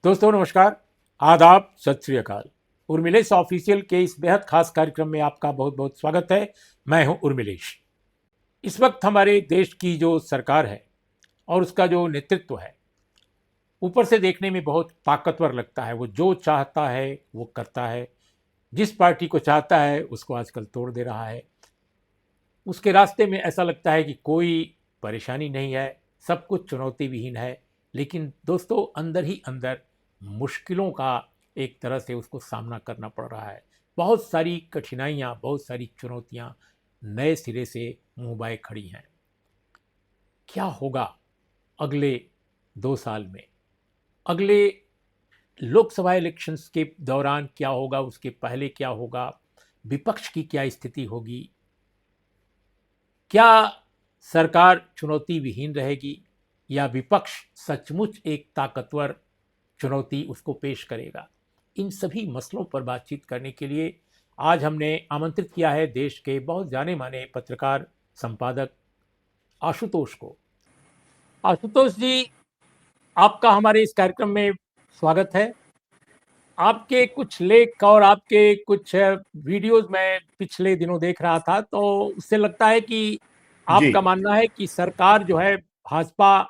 दोस्तों नमस्कार, आदाब, सत श्री अकाल। उर्मिलेश ऑफिशियल के इस बेहद खास कार्यक्रम में आपका बहुत बहुत स्वागत है। मैं हूं उर्मिलेश। इस वक्त हमारे देश की जो सरकार है और उसका जो नेतृत्व है, ऊपर से देखने में बहुत ताकतवर लगता है। वो जो चाहता है वो करता है, जिस पार्टी को चाहता है उसको आजकल तोड़ दे रहा है। उसके रास्ते में ऐसा लगता है कि कोई परेशानी नहीं है, सब कुछ चुनौती विहीन है। लेकिन दोस्तों, अंदर ही अंदर मुश्किलों का एक तरह से उसको सामना करना पड़ रहा है। बहुत सारी कठिनाइयाँ, बहुत सारी चुनौतियाँ नए सिरे से मुंह बाए खड़ी हैं। क्या होगा अगले 2 साल में, अगले लोकसभा इलेक्शंस के दौरान क्या होगा, उसके पहले क्या होगा, विपक्ष की क्या स्थिति होगी, क्या सरकार चुनौती विहीन रहेगी या विपक्ष सचमुच एक ताकतवर चुनौती उसको पेश करेगा। इन सभी मसलों पर बातचीत करने के लिए आज हमने आमंत्रित किया है देश के बहुत जाने माने पत्रकार, संपादक आशुतोष को। आशुतोष जी, आपका हमारे इस कार्यक्रम में स्वागत है। आपके कुछ लेख और आपके कुछ वीडियोस मैं पिछले दिनों देख रहा था, तो उससे लगता है कि जी। आपका मानना है कि सरकार जो है, भाजपा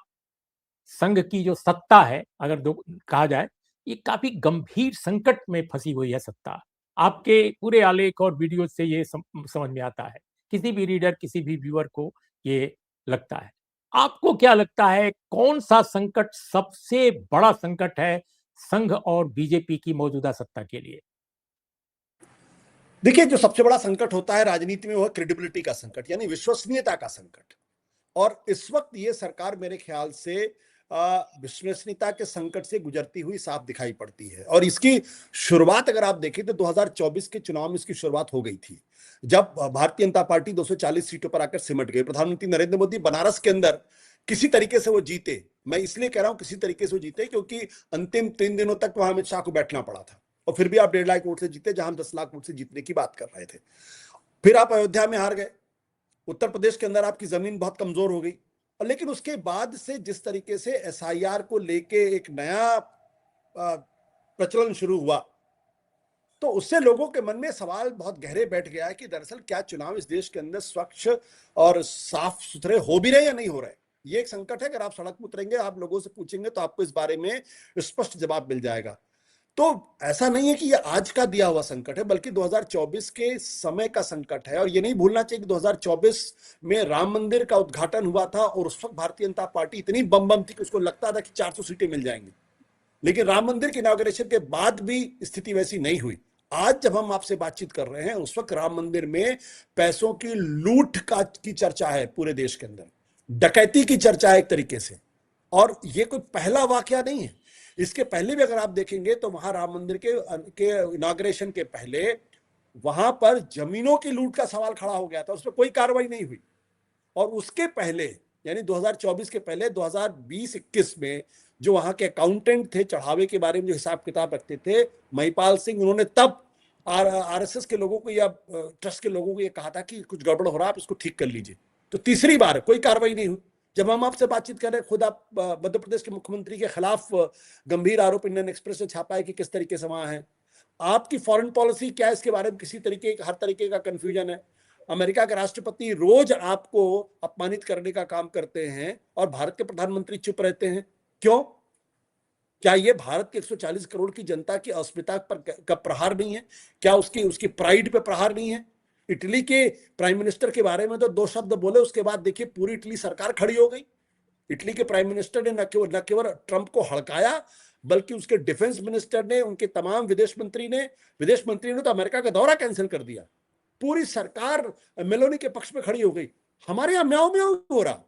संघ की जो सत्ता है, अगर कहा जाए, ये काफी गंभीर संकट में फंसी हुई है सत्ता। आपके पूरे आलेख और वीडियो से ये समझ में आता है, किसी भी रीडर, किसी भी व्यूअर को ये लगता है। आपको क्या लगता है, कौन सा संकट सबसे बड़ा संकट है संघ और बीजेपी की मौजूदा सत्ता के लिए? देखिए, जो सबसे बड़ा संकट होता है राजनीति में वो है क्रेडिबिलिटी का संकट, यानी विश्वसनीयता का संकट। और इस वक्त ये सरकार मेरे ख्याल से विश्वसनीयता के संकट से गुजरती हुई साफ दिखाई पड़ती है। और इसकी शुरुआत अगर आप देखें तो 2024 के चुनाव में इसकी शुरुआत हो गई थी, जब भारतीय जनता पार्टी 240 सीटों पर आकर सिमट गई। प्रधानमंत्री नरेंद्र मोदी बनारस के अंदर किसी तरीके से वो जीते। मैं इसलिए कह रहा हूं किसी तरीके से वो जीते क्योंकि अंतिम 3 दिनों तक वहां अमित शाह को बैठना पड़ा था, और फिर भी आप 1.5 लाख वोट से जीते, जहां हम 10 लाख वोट से जीतने की बात कर रहे थे। फिर आप अयोध्या में हार गए। उत्तर प्रदेश के अंदर आपकी जमीन बहुत कमजोर हो गई। और लेकिन उसके बाद से जिस तरीके से एसआईआर को लेके एक नया प्रचलन शुरू हुआ, तो उससे लोगों के मन में सवाल बहुत गहरे बैठ गया है कि दरअसल क्या चुनाव इस देश के अंदर स्वच्छ और साफ सुथरे हो भी रहे या नहीं हो रहे। ये एक संकट है। अगर आप सड़क में उतरेंगे, आप लोगों से पूछेंगे, तो आपको इस बारे में स्पष्ट जवाब मिल जाएगा। तो ऐसा नहीं है कि ये आज का दिया हुआ संकट है, बल्कि 2024 के समय का संकट है। और ये नहीं भूलना चाहिए कि 2024 में राम मंदिर का उद्घाटन हुआ था, और उस वक्त भारतीय जनता पार्टी इतनी बम थी कि उसको लगता था कि 400 सीटें मिल जाएंगी। लेकिन राम मंदिर के इनॉग्रेशन के बाद भी स्थिति वैसी नहीं हुई। आज जब हम आपसे बातचीत कर रहे हैं, उस वक्त राम मंदिर में पैसों की लूट की चर्चा है पूरे देश के अंदर, डकैती की चर्चा है एक तरीके से। और ये कोई पहला वाकया नहीं है। इसके पहले भी अगर आप देखेंगे तो वहां राम मंदिर के इनॉग्रेशन के पहले वहां पर जमीनों की लूट का सवाल खड़ा हो गया था, उस पर कोई कार्रवाई नहीं हुई। और उसके पहले, यानी 2024 के पहले 2020-21 में जो वहां के अकाउंटेंट थे, चढ़ावे के बारे में जो हिसाब किताब रखते थे, महिपाल सिंह, उन्होंने तब आरएसएस के लोगों को या ट्रस्ट के लोगों को ये कहा था कि कुछ गड़बड़ हो रहा है, आप इसको ठीक कर लीजिए। तो तीसरी बार कोई कार्रवाई नहीं हुई। जब हम आपसे बातचीत कर रहे हैं, खुद आप मध्य प्रदेश के मुख्यमंत्री के खिलाफ गंभीर आरोप इंडियन एक्सप्रेस ने छापा है कि किस तरीके से वहां है। आपकी फॉरेन पॉलिसी क्या है, इसके बारे में किसी तरीके हर तरीके का कंफ्यूजन है। अमेरिका के राष्ट्रपति रोज आपको अपमानित करने का काम करते हैं और भारत के प्रधानमंत्री चुप रहते हैं। क्यों? क्या ये भारत के 140 करोड़ की जनता की अस्मिता पर का प्रहार नहीं है? क्या उसकी उसकी प्राइड पे प्रहार नहीं है? इटली के प्राइम मिनिस्टर के बारे में तो 2 शब्द बोले, उसके बाद देखिए पूरी इटली सरकार खड़ी हो गई। इटली के प्राइम मिनिस्टर ने न केवल ट्रंप को हड़काया, बल्कि उसके डिफेंस मिनिस्टर ने, उनके तमाम विदेश मंत्री ने तो अमेरिका का दौरा कैंसिल कर दिया। पूरी सरकार मेलोनी के पक्ष में खड़ी हो गई। हमारे यहां म्याऊं म्याऊं हो रहा,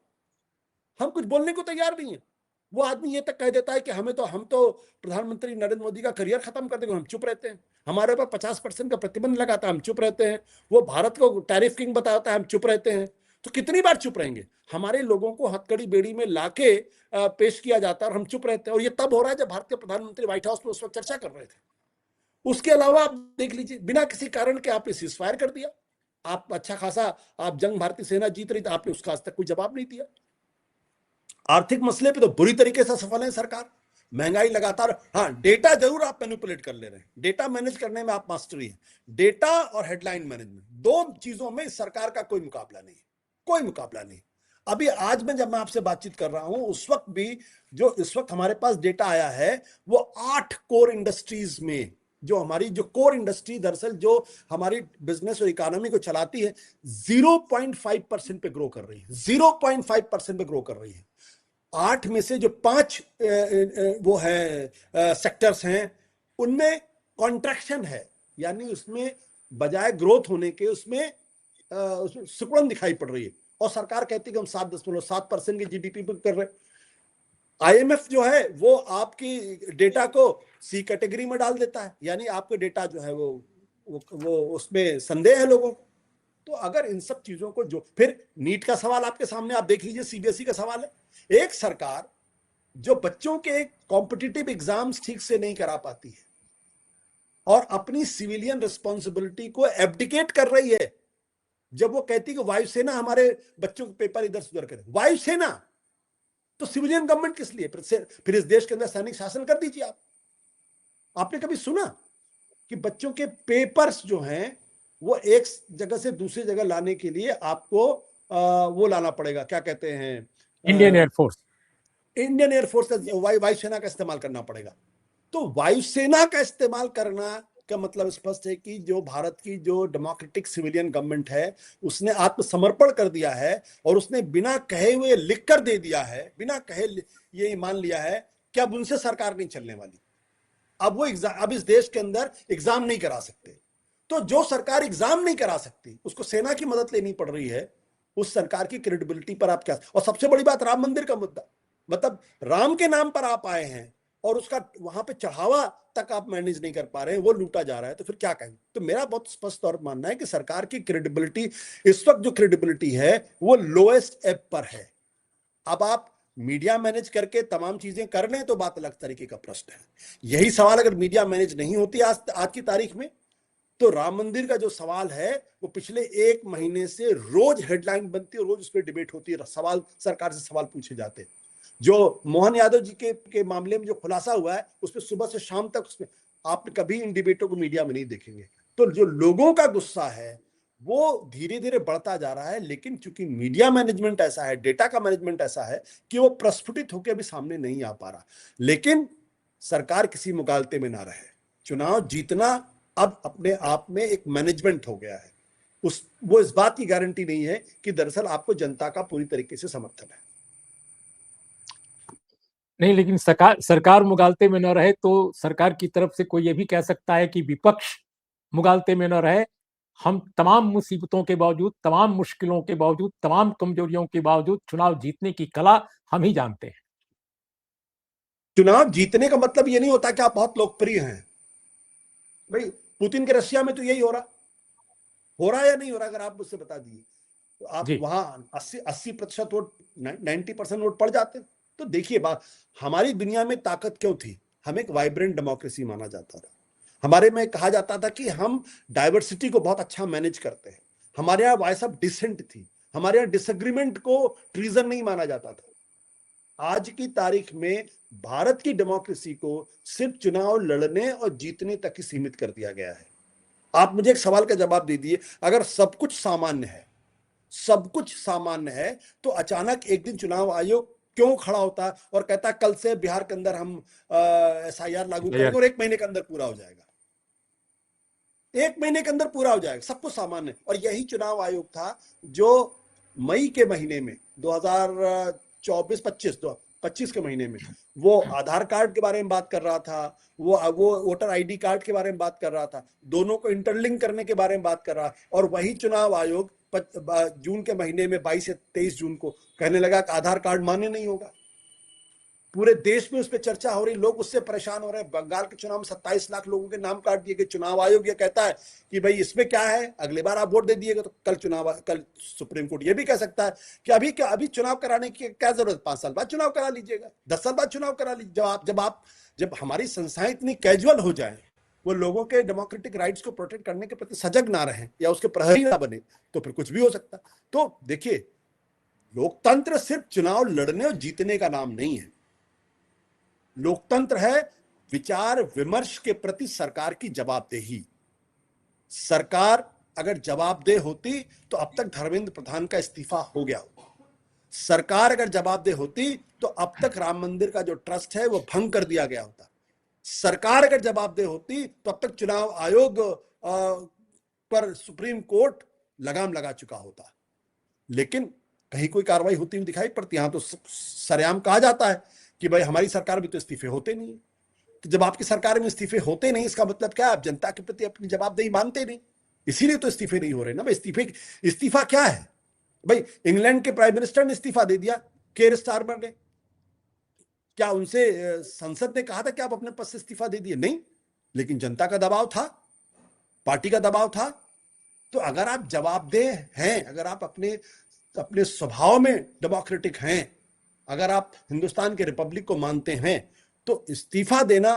हम कुछ बोलने को तैयार नहीं है। वो आदमी ये तक कह देता है कि हम तो प्रधानमंत्री नरेंद्र मोदी का करियर खत्म कर देंगे, हम चुप रहते हैं। हमारे ऊपर 50% का प्रतिबंध लगाता है, हम चुप रहते हैं। वो भारत को टैरिफ किंग बताता है, हम चुप रहते हैं। तो कितनी बार चुप रहेंगे? हमारे लोगों को हथकड़ी बेड़ी में लाके पेश किया जाता है और हम चुप रहते हैं। और ये तब हो रहा है जब भारत के प्रधानमंत्री व्हाइट हाउस में उस वक्त चर्चा कर रहे थे। उसके अलावा आप देख लीजिए, बिना किसी कारण के आपने सीज फायर कर दिया। आप अच्छा खासा आप जंग भारतीय सेना जीत रही थी, आपने उसका आज तक कोई जवाब नहीं दिया। आर्थिक मसले पे तो बुरी तरीके से सफल है सरकार। महंगाई लगातार, हाँ डेटा जरूर आप मैनिपुलेट कर ले रहे हैं, डेटा मैनेज करने में आप मास्टरी हैं, डेटा और हेडलाइन मैनेजमेंट, दो चीजों में इस सरकार का कोई मुकाबला नहीं, कोई मुकाबला नहीं। अभी आज मैं जब मैं आपसे बातचीत कर रहा हूं उस वक्त भी जो इस वक्त हमारे पास डेटा आया है वो 8 कोर इंडस्ट्रीज में, जो हमारी जो कोर इंडस्ट्री दरअसल जो हमारी बिजनेस और इकोनॉमी को चलाती है 0.5% पे ग्रो कर रही है, 0.5% पे ग्रो कर रही है। 8 में से जो 5 वो है सेक्टर्स हैं उनमें कॉन्ट्रैक्शन है, यानी उसमें बजाय ग्रोथ होने के उसमें सिकुड़न दिखाई पड़ रही है, और सरकार कहती है कि हम 7.7% की जीडीपी पर कर रहे हैं। आईएमएफ जो है वो आपकी डेटा को सी कैटेगरी में डाल देता है, यानी आपके डेटा जो है वो उसमें संदेह है लोगों को। तो अगर इन सब चीजों को जो फिर नीट का सवाल आपके सामने आप देख लीजिए, सीबीएसई का सवाल है। एक सरकार जो बच्चों के कॉम्पिटिटिव एग्जाम्स ठीक से नहीं करा पाती है और अपनी सिविलियन रिस्पॉन्सिबिलिटी को एब्डिकेट कर रही है, जब वो कहती है कि वायुसेना हमारे बच्चों के पेपर इधर से उधर करे, वायुसेना तो सिविलियन गवर्नमेंट किस लिए? फिर इस देश के अंदर सैनिक शासन कर दीजिए आप। आपने कभी सुना कि बच्चों के पेपर्स जो हैं वो एक जगह से दूसरी जगह लाने के लिए आपको वो लाना पड़ेगा, क्या कहते हैं, इंडियन एयरफोर्स, इंडियन एयरफोर्स का वायुसेना का इस्तेमाल करना पड़ेगा। तो वायुसेना का इस्तेमाल करना का मतलब स्पष्ट है कि जो भारत की जो डेमोक्रेटिक सिविलियन गवर्नमेंट है उसने आत्मसमर्पण कर दिया है और उसने बिना कहे हुए लिख कर दे दिया है, बिना कहे ये मान लिया है कि अब उनसे सरकार नहीं चलने वाली, अब वो एग्जाम, अब इस देश के अंदर एग्जाम नहीं करा सकते। तो जो सरकार एग्जाम नहीं करा सकती उसको सेना की मदद लेनी पड़ रही है, उस सरकार की क्रेडिबिलिटी पर आप क्या? और सबसे बड़ी बात राम मंदिर का मुद्दा, मतलब राम के नाम पर आप आए हैं और उसका वहां पे चढ़ावा तक आप मैनेज नहीं कर पा रहे हैं, वो लूटा जा रहा है, तो फिर क्या कहेंगे? तो मेरा बहुत स्पष्ट तौर पर मानना है कि सरकार की क्रेडिबिलिटी इस वक्त जो क्रेडिबिलिटी है वो लोएस्ट एब पर है। अब आप मीडिया मैनेज करके तमाम चीजें कर लें तो बात अलग तरीके का प्रश्न है। यही सवाल अगर मीडिया मैनेज नहीं होती आज की तारीख में, तो राम मंदिर का जो सवाल है वो पिछले 1 महीने से रोज हेडलाइन बनती है, रोज उस पर डिबेट होती है, सवाल सरकार से सवाल पूछे जाते हैं। जो मोहन यादव जी के मामले में जो खुलासा हुआ है उस पर सुबह से शाम तक उसमें आप कभी इन डिबेटों को मीडिया में नहीं देखेंगे। तो जो लोगों का गुस्सा है वो धीरे धीरे बढ़ता जा रहा है, लेकिन चूंकि मीडिया मैनेजमेंट ऐसा है, डेटा का मैनेजमेंट ऐसा है कि वो प्रस्फुटित होकर अभी सामने नहीं आ पा रहा। लेकिन सरकार किसी मुगालते में ना रहे, चुनाव जीतना अब अपने आप में एक मैनेजमेंट हो गया है, वो इस बात की गारंटी नहीं है कि दरअसल आपको जनता का पूरी तरीके से समर्थन है। नहीं, लेकिन सरकार मुगालते में न रहे तो सरकार की तरफ से कोई ये भी कह सकता है कि विपक्ष मुगालते में न रहे, हम तमाम मुसीबतों के बावजूद, तमाम मुश्किलों के बावजूद, तमाम कमजोरियों के बावजूद चुनाव जीतने की कला हम ही जानते हैं। चुनाव जीतने का मतलब ये नहीं होता कि आप बहुत लोकप्रिय हैं। भाई पुतिन के रशिया में तो यही हो रहा है या नहीं हो रहा? अगर आप मुझसे बता दीजिए तो आप वहां 80% वोट, 90% वोट पड़ जाते। तो देखिए बात, हमारी दुनिया में ताकत क्यों थी? हम एक वाइब्रेंट डेमोक्रेसी माना जाता था, हमारे में कहा जाता था कि हम डाइवर्सिटी को बहुत अच्छा मैनेज करते हैं, हमारे यहाँ वॉइस ऑफ डिसेंट थी, हमारे यहाँ डिसएग्रीमेंट को ट्रीजन नहीं माना जाता था। आज की तारीख में भारत की डेमोक्रेसी को सिर्फ चुनाव लड़ने और जीतने तक ही सीमित कर दिया गया है। आप मुझे एक सवाल का जवाब दे दीजिए, अगर सब कुछ सामान्य है, सब कुछ सामान्य है, तो अचानक एक दिन चुनाव आयोग क्यों खड़ा होता है और कहता है कल से बिहार के अंदर हम एसआईआर लागू करेंगे और 1 महीने के अंदर पूरा हो जाएगा, 1 महीने के अंदर पूरा हो जाएगा, सब कुछ सामान्य। और यही चुनाव आयोग था जो मई के महीने में 2024-25 के महीने में वो आधार कार्ड के बारे में बात कर रहा था, वो वोटर आईडी कार्ड के बारे में बात कर रहा था, दोनों को इंटरलिंक करने के बारे में बात कर रहा, और वही चुनाव आयोग जून के महीने में 22 से 23 जून को कहने लगा कि आधार कार्ड मान्य नहीं होगा। पूरे देश में उस पर चर्चा हो रही, लोग उससे परेशान हो रहे हैं। बंगाल के चुनाव में 27 लाख लोगों के नाम काट दिए गए। चुनाव आयोग ये कहता है कि भाई इसमें क्या है, अगली बार आप वोट दे दिएगा। तो कल सुप्रीम कोर्ट ये भी कह सकता है कि अभी चुनाव कराने की क्या जरूरत, 5 साल बाद चुनाव करा लीजिएगा, 10 साल बाद चुनाव करा लीजिए। जब हमारी संस्थाएं इतनी कैजुअल हो जाए, वो लोगों के डेमोक्रेटिक राइट्स को प्रोटेक्ट करने के प्रति सजग ना रहे या उसके प्रहरी ना बने, तो फिर कुछ भी हो सकता। तो देखिए, लोकतंत्र सिर्फ चुनाव लड़ने और जीतने का नाम नहीं है। लोकतंत्र है विचार विमर्श के प्रति सरकार की जवाबदेही। सरकार अगर जवाबदेह होती तो अब तक धर्मेंद्र प्रधान का इस्तीफा हो गया होता। सरकार अगर जवाबदेह होती तो अब तक राम मंदिर का जो ट्रस्ट है वो भंग कर दिया गया होता। सरकार अगर जवाबदेह होती तो अब तक चुनाव आयोग पर सुप्रीम कोर्ट लगाम लगा चुका होता। लेकिन कहीं कोई कार्रवाई होती हुई दिखाई पड़ती। यहां तो सरेआम कहा जाता है कि भाई हमारी सरकार में तो इस्तीफे होते नहीं। तो जब आपकी सरकार में इस्तीफे होते नहीं, इसका मतलब क्या है? आप जनता के प्रति अपनी जवाबदेही मानते नहीं, इसीलिए तो इस्तीफे नहीं हो रहे ना भाई। इस्तीफा क्या है भाई? इंग्लैंड के प्राइम मिनिस्टर ने इस्तीफा दे दिया, केयर स्टारमर ने। क्या उनसे संसद ने कहा था कि आप अपने पद से इस्तीफा दे दिए? नहीं, लेकिन जनता का दबाव था, पार्टी का दबाव था। तो अगर आप जवाबदेह हैं, अगर आप अपने स्वभाव में डेमोक्रेटिक हैं, अगर आप हिंदुस्तान के रिपब्लिक को मानते हैं, तो इस्तीफा देना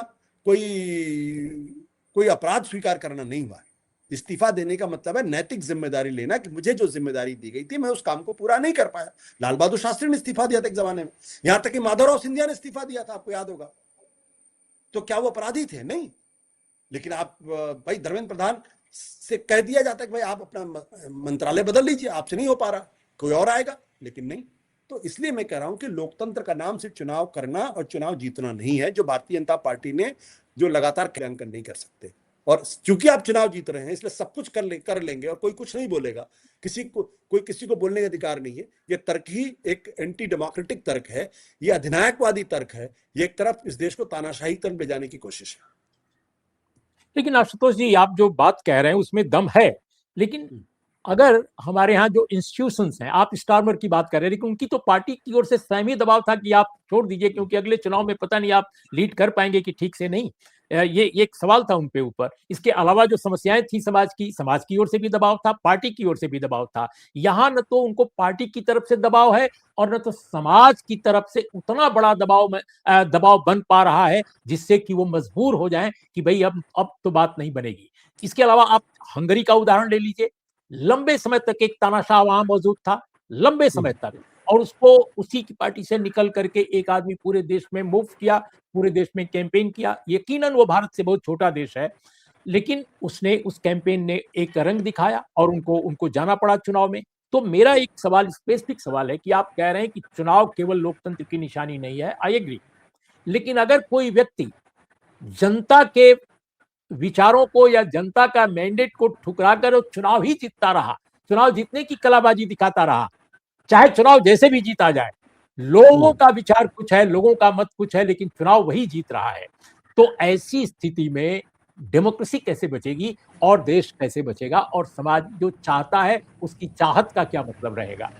कोई अपराध स्वीकार करना नहीं हुआ। इस्तीफा देने का मतलब है नैतिक जिम्मेदारी लेना कि मुझे जो जिम्मेदारी दी गई थी मैं उस काम को पूरा नहीं कर पाया। लाल बहादुर शास्त्री ने इस्तीफा दिया था एक जमाने में, यहां तक कि माधवराव सिंधिया ने इस्तीफा दिया था, आपको याद होगा। तो क्या वो अपराधी थे? नहीं। लेकिन आप भाई धर्मेंद्र प्रधान से कह दिया जाता है कि भाई आप अपना मंत्रालय बदल लीजिए, आपसे नहीं हो पा रहा, कोई और आएगा, लेकिन नहीं। तो इसलिए मैं कह रहा हूं कि लोकतंत्र का नाम सिर्फ चुनाव करना और चुनाव जीतना नहीं है, जो भारतीय जनता पार्टी ने जो लगातार क्रियान्वयन नहीं कर सकते। और क्योंकि आप चुनाव जीत रहे हैं इसलिए सब कुछ कर लेंगे और कोई कुछ नहीं बोलेगा। कोई किसी को बोलने का अधिकार नहीं है। ये तर्क ही एक एंटी डेमोक्रेटिक तर्क है, ये अधिनायकवादी तर्क है, ये एक तरफ इस देश को तानाशाही तरफ ले जाने की कोशिश है। लेकिन आशुतोष जी, आप जो बात कह रहे हैं उसमें दम है, लेकिन अगर हमारे यहाँ जो इंस्टीट्यूशंस हैं, आप स्टारमर की बात कर रहे हैं, लेकिन उनकी तो पार्टी की ओर से सहमी दबाव था कि आप छोड़ दीजिए क्योंकि अगले चुनाव में पता नहीं आप लीड कर पाएंगे कि ठीक से नहीं। ये एक सवाल था उनके ऊपर। इसके अलावा जो समस्याएं थी समाज की ओर से भी दबाव था, पार्टी की ओर से भी दबाव था। यहाँ न तो उनको पार्टी की तरफ से दबाव है और न तो समाज की तरफ से उतना बड़ा दबाव बन पा रहा है जिससे कि वो मजबूर हो जाएं कि भाई अब तो बात नहीं बनेगी। इसके अलावा आप हंगरी का उदाहरण ले लीजिए। लंबे समय तक एक तानाशाह वहां मौजूद था, लंबे समय तक, और उसको उसी की पार्टी से निकल करके एक आदमी पूरे देश में मूव किया, पूरे देश में कैंपेन किया। यकीनन वो भारत से बहुत छोटा देश है, लेकिन उसने उस कैंपेन ने एक रंग दिखाया और उनको जाना पड़ा चुनाव में। तो मेरा एक सवाल, स्पेसिफिक सवाल है कि आप कह रहे हैं कि चुनाव केवल लोकतंत्र की निशानी नहीं है, आई एग्री, लेकिन अगर कोई व्यक्ति जनता के विचारों को या जनता का मैंडेट को ठुकरा कर चुनाव ही जीतता रहा, चुनाव जीतने की कलाबाजी दिखाता रहा, चाहे चुनाव जैसे भी जीता जाए, लोगों का विचार कुछ है, लोगों का मत कुछ है, लेकिन चुनाव वही जीत रहा है, तो ऐसी स्थिति में डेमोक्रेसी कैसे बचेगी और देश कैसे बचेगा और समाज जो चाहता है उसकी चाहत का क्या मतलब रहेगा?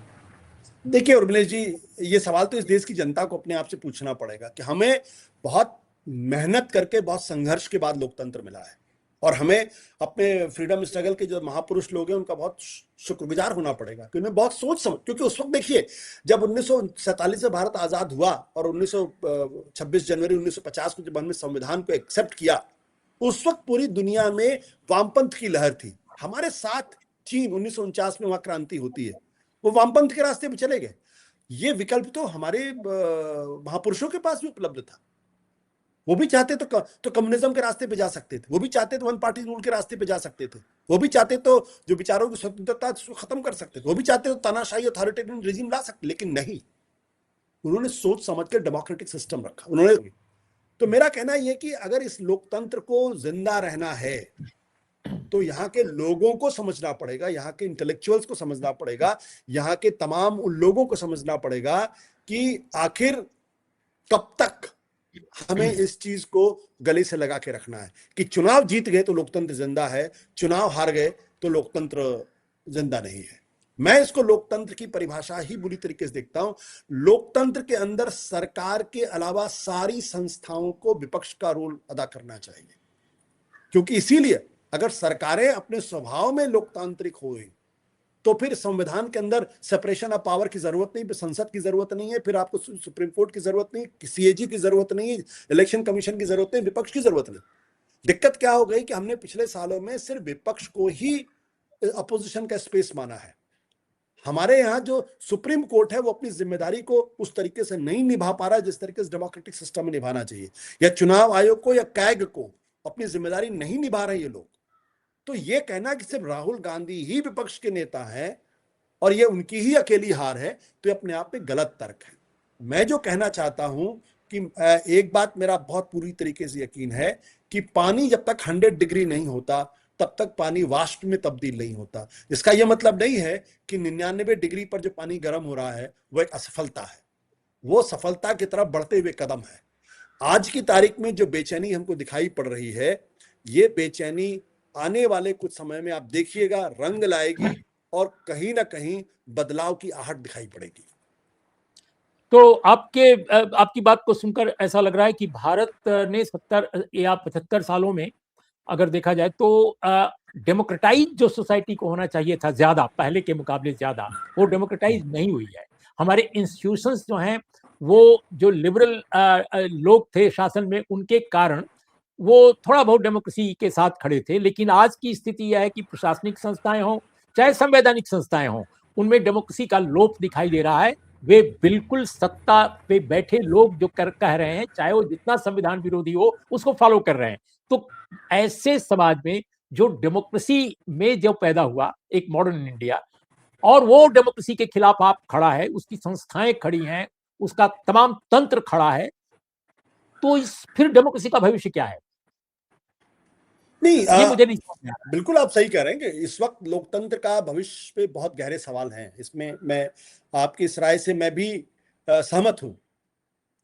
देखिए उर्मिलेश जी, ये सवाल तो इस देश की जनता को अपने आप से पूछना पड़ेगा कि हमें बहुत मेहनत करके, बहुत संघर्ष के बाद लोकतंत्र मिला है और हमें अपने फ्रीडम स्ट्रगल के जो महापुरुष लोग हैं उनका बहुत शुक्रगुजार होना पड़ेगा कि उन्हें बहुत सोच समझ, क्योंकि उस वक्त देखिए जब 1947 में भारत आजाद हुआ और 26 जनवरी 1950 को जब हमने संविधान को एक्सेप्ट किया, उस वक्त पूरी दुनिया में वामपंथ की लहर थी। हमारे साथ चीन 1949 में वहां क्रांति होती है, वो वामपंथ के रास्ते पे चले गए। ये विकल्प तो हमारे महापुरुषों के पास भी उपलब्ध था। वो भी चाहते तो कम्युनिज्म के रास्ते पे जा सकते थे, वो भी चाहते तो वन पार्टी रूल के रास्ते पे जा सकते थे, वो भी चाहते तो जो विचारों की स्वतंत्रता उसको खत्म कर सकते थे, वो भी चाहते तो तानाशाही अथॉरिटेरियन रेजिम ला सकते, लेकिन नहीं, उन्होंने सोच समझ कर डेमोक्रेटिक सिस्टम रखा उन्होंने। तो मेरा कहना यह कि अगर इस लोकतंत्र को जिंदा रहना है तो यहाँ के लोगों को समझना पड़ेगा, यहाँ के इंटेलेक्चुअल्स को समझना पड़ेगा, यहाँ के तमाम उन लोगों को समझना पड़ेगा कि आखिर कब तक हमें इस चीज को गले से लगा के रखना है कि चुनाव जीत गए तो लोकतंत्र जिंदा है, चुनाव हार गए तो लोकतंत्र जिंदा नहीं है। मैं इसको लोकतंत्र की परिभाषा ही बुरी तरीके से देखता हूं। लोकतंत्र के अंदर सरकार के अलावा सारी संस्थाओं को विपक्ष का रोल अदा करना चाहिए, क्योंकि इसीलिए अगर सरकारें अपने स्वभाव में लोकतांत्रिक होए तो फिर संविधान के अंदर सेपरेशन ऑफ पावर की जरूरत नहीं, फिर संसद की जरूरत नहीं है, फिर आपको सुप्रीम कोर्ट की जरूरत नहीं, सीएजी की जरूरत नहीं, इलेक्शन कमीशन की जरूरत नहीं, विपक्ष की जरूरत नहीं। दिक्कत क्या हो गई कि हमने पिछले सालों में सिर्फ विपक्ष को ही अपोजिशन का स्पेस माना है। हमारे यहाँ जो सुप्रीम कोर्ट है वो अपनी जिम्मेदारी को उस तरीके से नहीं निभा पा रहा है जिस तरीके से डेमोक्रेटिक सिस्टम में निभाना चाहिए, या चुनाव आयोग को या कैग को अपनी जिम्मेदारी नहीं निभा रहे ये लोग। तो ये कहना कि सिर्फ राहुल गांधी ही विपक्ष के नेता हैं और ये उनकी ही अकेली हार है, तो ये अपने आप में गलत तर्क है। मैं जो कहना चाहता हूं कि एक बात मेरा बहुत पूरी तरीके से यकीन है कि पानी जब तक 100 डिग्री नहीं होता तब तक पानी वाष्प में तब्दील नहीं होता। इसका यह मतलब नहीं है कि 99 डिग्री पर जो पानी गर्म हो रहा है वो एक असफलता है, वो सफलता की तरफ बढ़ते हुए कदम है। आज की तारीख में जो बेचैनी हमको दिखाई पड़ रही है, ये बेचैनी आने वाले कुछ समय में आप देखिएगा रंग लाएगी और कहीं ना कहीं बदलाव की आहट दिखाई पड़ेगी। तो आपकी बात को सुनकर ऐसा लग रहा है कि भारत ने 70 या 75 सालों में अगर देखा जाए तो डेमोक्रेटाइज जो सोसाइटी को होना चाहिए था ज्यादा, पहले के मुकाबले ज्यादा, वो डेमोक्रेटाइज नहीं हुई है। हमारे इंस्टीट्यूशंस जो हैं वो जो लिबरल लोग थे शासन में, उनके कारण वो थोड़ा बहुत डेमोक्रेसी के साथ खड़े थे। लेकिन आज की स्थिति यह है कि प्रशासनिक संस्थाएं हों चाहे संवैधानिक संस्थाएं हों, उनमें डेमोक्रेसी का लोप दिखाई दे रहा है। वे बिल्कुल सत्ता पे बैठे लोग जो कह रहे हैं, चाहे वो जितना संविधान विरोधी हो, उसको फॉलो कर रहे हैं। तो ऐसे समाज में जो डेमोक्रेसी में जो पैदा हुआ एक मॉडर्न इंडिया, और वो डेमोक्रेसी के खिलाफ आप खड़ा है, उसकी संस्थाएं खड़ी हैं, उसका तमाम तंत्र खड़ा है, तो इस फिर डेमोक्रेसी का भविष्य क्या है? नहीं, ये मुझे नहीं समझ में आ रहा है। बिल्कुल आप सही कह रहे हैं कि इस वक्त लोकतंत्र का भविष्य पे बहुत गहरे सवाल हैं। इसमें मैं आपकी इस राय से मैं भी सहमत हूं,